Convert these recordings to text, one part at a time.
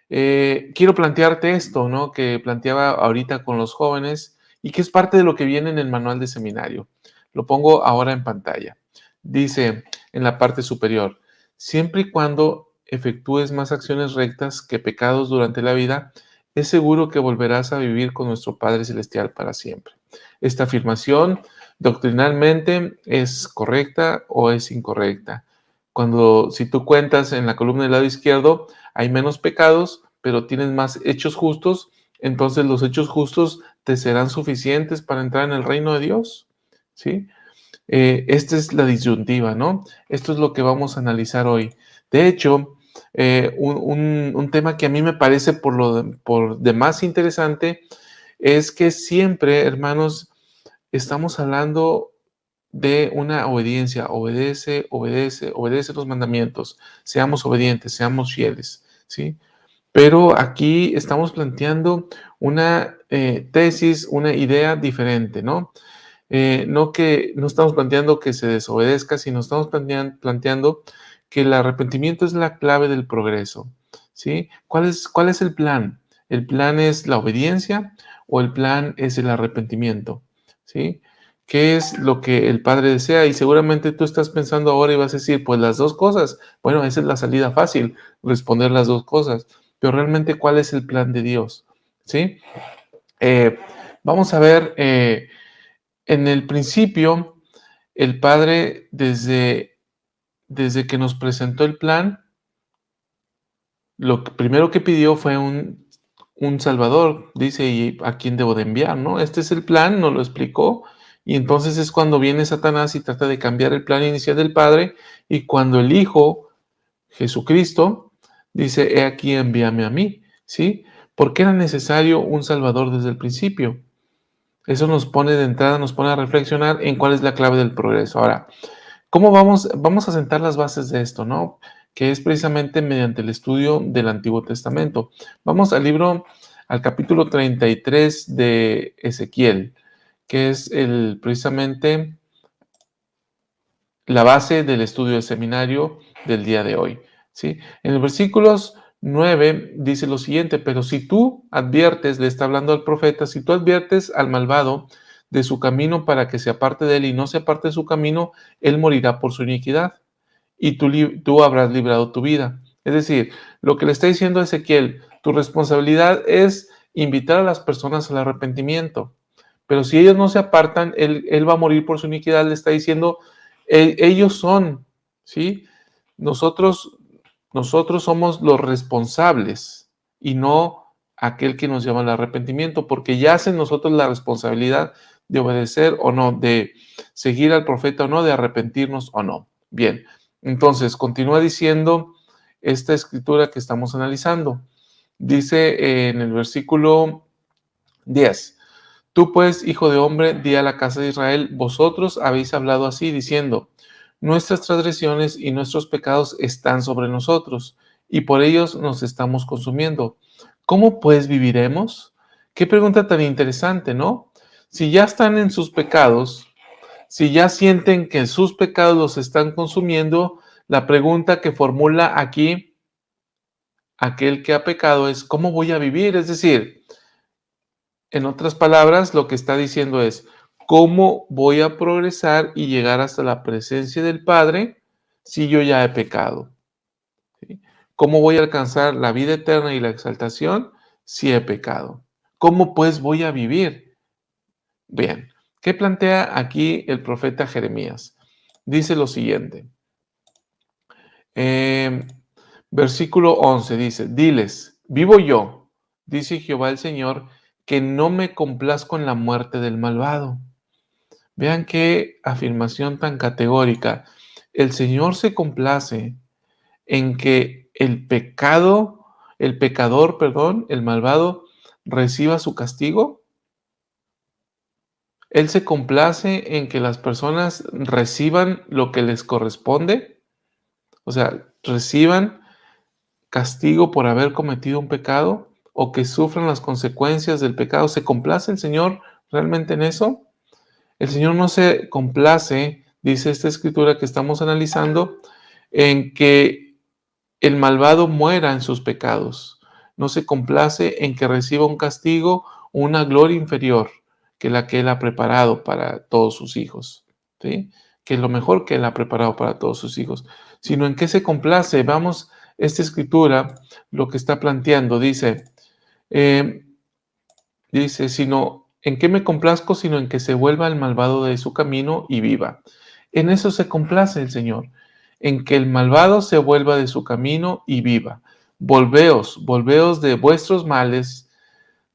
quiero plantearte esto, ¿no? Que planteaba ahorita con los jóvenes y que es parte de lo que viene en el manual de seminario. Lo pongo ahora en pantalla. Dice en la parte superior, siempre y cuando efectúes más acciones rectas que pecados durante la vida, es seguro que volverás a vivir con nuestro Padre Celestial para siempre. Esta afirmación doctrinalmente es correcta o es incorrecta. Si tú cuentas en la columna del lado izquierdo, hay menos pecados, pero tienes más hechos justos, entonces los hechos justos te serán suficientes para entrar en el reino de Dios, ¿sí? Esta es la disyuntiva, ¿no? Esto es lo que vamos a analizar hoy. De hecho, un tema que a mí me parece por demás interesante es que siempre, hermanos, estamos hablando de una obediencia. Obedece, obedece, obedece los mandamientos. Seamos obedientes, seamos fieles, ¿sí? Pero aquí estamos planteando una tesis, una idea diferente, ¿no? No estamos planteando que se desobedezca, sino estamos planteando que el arrepentimiento es la clave del progreso, ¿sí? ¿Cuál es el plan? ¿El plan es la obediencia o el plan es el arrepentimiento? ¿Sí? ¿Qué es lo que el Padre desea? Y seguramente tú estás pensando ahora y vas a decir, pues las dos cosas. Bueno, esa es la salida fácil, responder las dos cosas. Pero realmente, ¿cuál es el plan de Dios? ¿Sí? Eh, Vamos a ver, en el principio, el Padre, desde que nos presentó el plan, lo primero que pidió fue un Salvador, dice, ¿y a quién debo de enviar? ¿No? Este es el plan, nos lo explicó, y entonces es cuando viene Satanás y trata de cambiar el plan inicial del Padre, y cuando el Hijo, Jesucristo, dice, he aquí, envíame a mí, ¿sí? ¿Por qué era necesario un Salvador desde el principio? Eso nos pone de entrada, nos pone a reflexionar en cuál es la clave del progreso. Ahora, ¿cómo vamos a sentar las bases de esto, no? Que es precisamente mediante el estudio del Antiguo Testamento. Vamos al capítulo 33 de Ezequiel, que es precisamente la base del estudio de seminario del día de hoy, ¿sí? En el versículos 9 dice lo siguiente, pero si tú adviertes, le está hablando al profeta, si tú adviertes al malvado de su camino para que se aparte de él y no se aparte de su camino, él morirá por su iniquidad y tú habrás librado tu vida. Es decir, lo que le está diciendo a Ezequiel, tu responsabilidad es invitar a las personas al arrepentimiento, pero si ellos no se apartan, él va a morir por su iniquidad, le está diciendo, ellos son, ¿sí? Nosotros, nosotros somos los responsables y no aquel que nos llama al arrepentimiento, porque ya es en nosotros la responsabilidad de obedecer o no, de seguir al profeta o no, de arrepentirnos o no. Bien, entonces continúa diciendo esta escritura que estamos analizando. Dice en el versículo 10. Tú pues, hijo de hombre, di a la casa de Israel, vosotros habéis hablado así, diciendo, nuestras transgresiones y nuestros pecados están sobre nosotros, y por ellos nos estamos consumiendo. ¿Cómo pues viviremos? Qué pregunta tan interesante, ¿no? Si ya están en sus pecados, si ya sienten que sus pecados los están consumiendo, la pregunta que formula aquí aquel que ha pecado es, ¿cómo voy a vivir? Es decir, en otras palabras, lo que está diciendo es, ¿cómo voy a progresar y llegar hasta la presencia del Padre si yo ya he pecado? ¿Sí? ¿Cómo voy a alcanzar la vida eterna y la exaltación si he pecado? ¿Cómo pues voy a vivir? Bien, ¿qué plantea aquí el profeta Jeremías? Dice lo siguiente, eh, versículo 11 dice, diles, vivo yo, dice Jehová el Señor, que no me complazco en la muerte del malvado. Vean qué afirmación tan categórica. El Señor se complace en que el pecador, perdón, el malvado, reciba su castigo. Él se complace en que las personas reciban lo que les corresponde, o sea, reciban castigo por haber cometido un pecado o que sufran las consecuencias del pecado. ¿Se complace el Señor realmente en eso? El Señor no se complace, dice esta escritura que estamos analizando, en que el malvado muera en sus pecados. no se complace en que reciba un castigo o una gloria inferior que la que Él ha preparado para todos sus hijos, ¿sí? Que es lo mejor que Él ha preparado para todos sus hijos, sino en qué se complace. Vamos, esta escritura lo que está planteando, eh, sino en qué me complazco, sino en que se vuelva el malvado de su camino y viva. En eso se complace el Señor, en que el malvado se vuelva de su camino y viva. Volveos, volveos de vuestros males,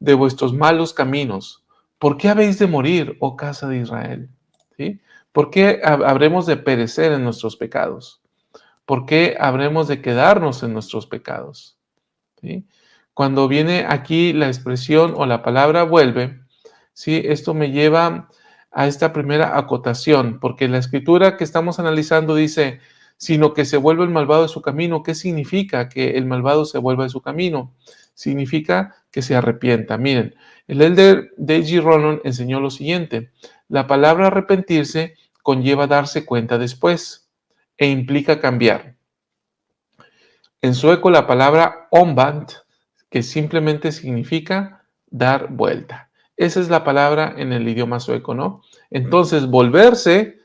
de vuestros malos caminos. ¿Por qué habéis de morir, oh casa de Israel? ¿Sí? ¿Por qué habremos de perecer en nuestros pecados? ¿Por qué habremos de quedarnos en nuestros pecados? ¿Sí? Cuando viene aquí la expresión o la palabra vuelve, ¿sí? Esto me lleva a esta primera acotación, porque la escritura que estamos analizando dice, sino que se vuelve el malvado de su camino. ¿Qué significa que el malvado se vuelva de su camino? Significa que se arrepienta. Miren, el elder D.G. Rollon enseñó lo siguiente: la palabra arrepentirse conlleva darse cuenta después e implica cambiar. En sueco la palabra omvänd, que simplemente significa dar vuelta. Esa es la palabra en el idioma sueco, ¿no? Entonces, volverse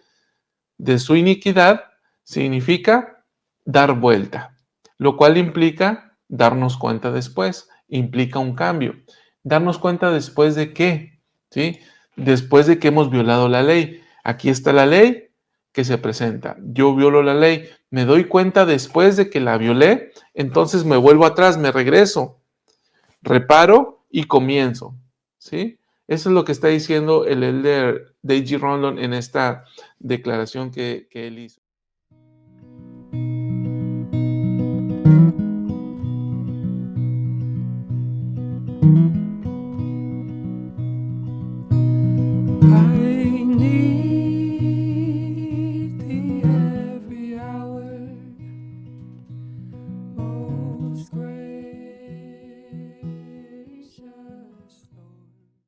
de su iniquidad significa dar vuelta, lo cual implica darnos cuenta después, implica un cambio. Darnos cuenta después de qué, ¿sí? Después de que hemos violado la ley. Aquí está la ley que se presenta. Yo violo la ley, me doy cuenta después de que la violé, entonces me vuelvo atrás, me regreso, reparo y comienzo, ¿sí? Eso es lo que está diciendo el elder D.G. Rondon en esta declaración que él hizo.